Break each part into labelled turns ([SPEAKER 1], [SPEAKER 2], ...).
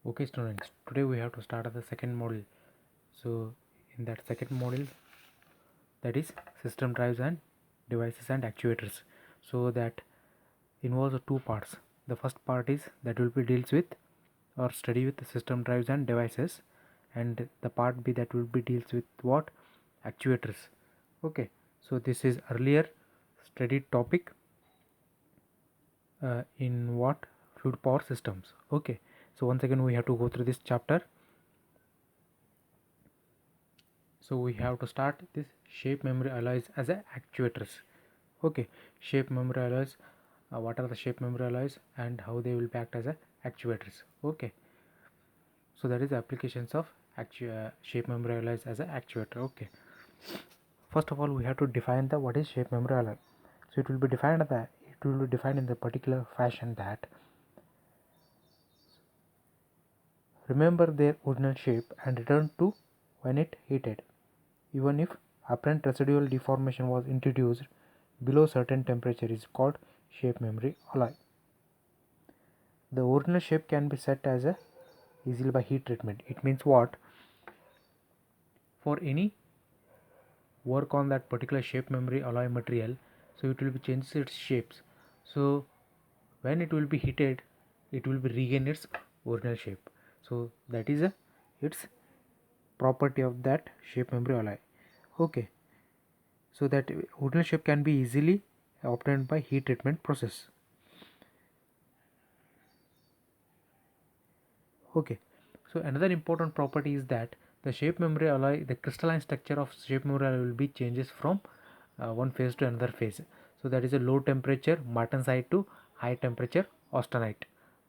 [SPEAKER 1] Okay students, today we have to start the second module. So in that second module, that is system drives and devices and actuators. So that involves two parts. The first part is that will be deals with or study with the system drives and devices, and the part B that will be deals with what? Actuators. Okay, so this is earlier studied topic in what? Fluid power systems. Okay, so once again we have to go through this chapter. So we have to start this shape memory alloys as a actuators. Okay, shape memory alloys, what are the shape memory alloys and how they will act as a actuators. Okay, so that is the applications of shape memory alloys as a actuator. Okay, first of all we have to define the what is shape memory alloy. So it will be defined in the particular fashion that remember their original shape and return to when it heated, even if apparent residual deformation was introduced below certain temperature is called shape memory alloy. The original shape can be set as a easily by heat treatment. It means what? For any work on that particular shape memory alloy material, so it will be changes its shapes. So when it will be heated, it will be regain its original shape. So that is a its property of that shape memory alloy. Okay, so that original shape can be easily obtained by heat treatment process. Okay, so another important property is that the shape memory alloy, the crystalline structure of shape memory alloy will be changes from one phase to another phase. So that is a low temperature martensite to high temperature austenite.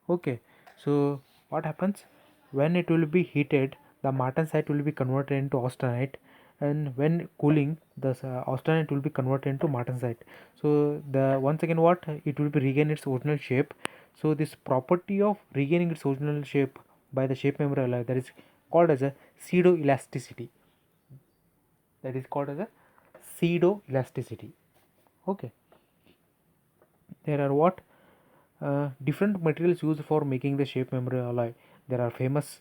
[SPEAKER 1] Okay, so what happens when it will be heated? The martensite will be converted into austenite, and when cooling, the austenite will be converted into martensite. So the once again what it will be regain its original shape. So this property of regaining its original shape by the shape memory alloy, that is called as a pseudo elasticity. That is called as a pseudo elasticity. Okay, there are what different materials used for making the shape memory alloy. There are famous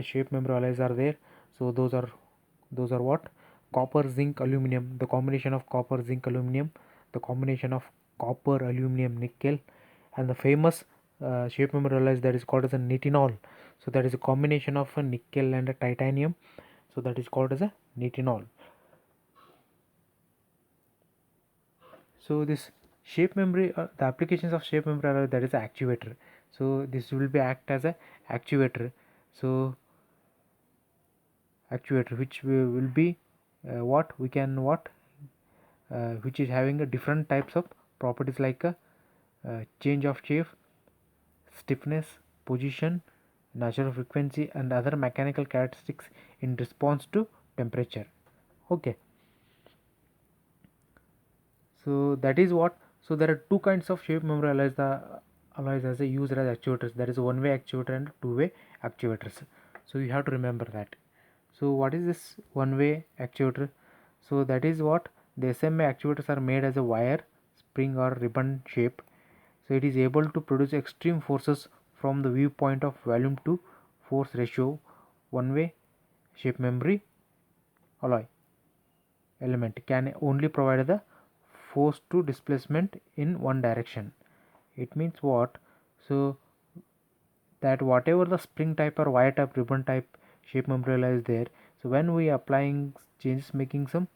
[SPEAKER 1] shape memory alloys are there. So those are what? Copper, zinc, aluminum. The combination of copper, zinc, aluminum. The combination of copper, aluminum, nickel, and the famous shape memory alloys that is called as a nitinol. So that is a combination of a nickel and a titanium. So that is called as a nitinol. So this shape memory, the applications of shape memory alloy, that is actuator. So this will be act as a actuator. So actuator which will be what we can what which is having a different types of properties like a change of shape, stiffness, position, natural frequency, and other mechanical characteristics in response to temperature. Okay, so that is what. So there are two kinds of shape memory alloys, the alloys as a used as actuators. There is a one way actuator and two way actuators. So you have to remember that. So what is this one way actuator? So that is what the SMA actuators are made as a wire, spring or ribbon shape. So it is able to produce extreme forces from the viewpoint of volume to force ratio. One way shape memory alloy element can only provide the force to displacement in one direction. It means what? So that whatever the spring type or wire type, ribbon type shape memory alloy is there, so when we applying changes, making some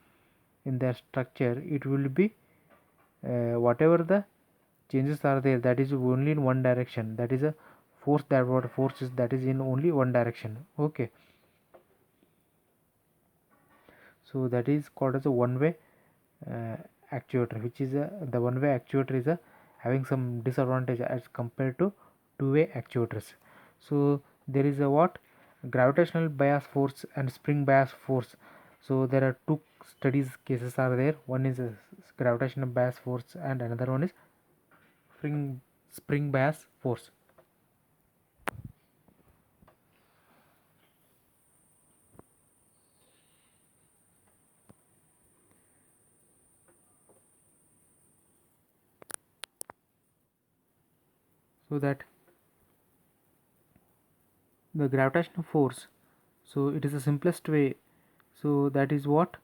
[SPEAKER 1] in their structure, it will be whatever the changes are there, that is only in one direction. That is a force, that what force is, that is in only one direction. Okay, so that is called as a one way uh, actuator, which is the one way actuator is having some disadvantage as compared to two way actuators. So there is a what? Gravitational bias force and spring bias force. So there are two studies cases are there. One is a gravitational bias force and another one is spring bias force. So that the gravitational force, so it is the simplest way. So that is what,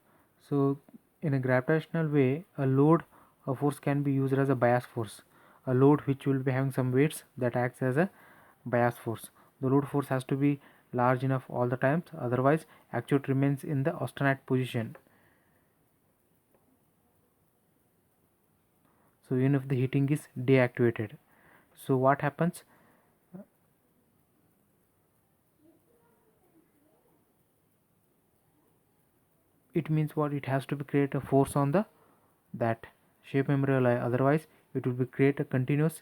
[SPEAKER 1] so in a gravitational way, a load, a force can be used as a bias force. A load which will be having some weights that acts as a bias force. The load force has to be large enough all the times, otherwise actuate remains in the austenite position. So even if the heating is deactivated, so what happens, it means what, it has to be create a force on the that shape memory alloy, otherwise it will be create a continuous,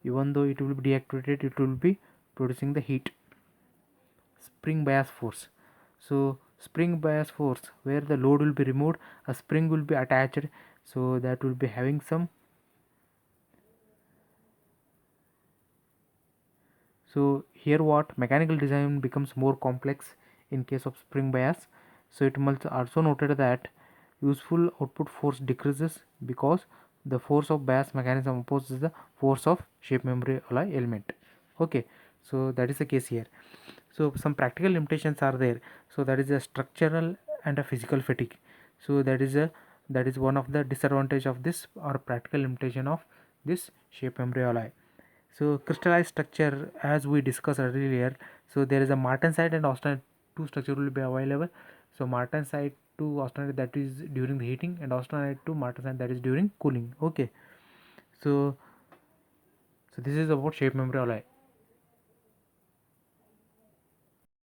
[SPEAKER 1] even though it will be deactivated, it will be producing the heat. Spring bias force, so spring bias force, where the load will be removed, a spring will be attached, so that will be having some, so here what, mechanical design becomes more complex in case of spring bias. So it must also noted that useful output force decreases because the force of bias mechanism opposes the force of shape memory alloy element. Okay, so that is the case here. So some practical limitations are there, so that is a structural and a physical fatigue. So that is one of the disadvantage of this, or practical limitation of this shape memory alloy. So crystallized structure, as we discussed earlier, so there is a martensite and austenite, two structure will be available. So martensite to austenite, that is during the heating, and austenite to martensite, that is during cooling. Okay, so this is about shape memory alloy.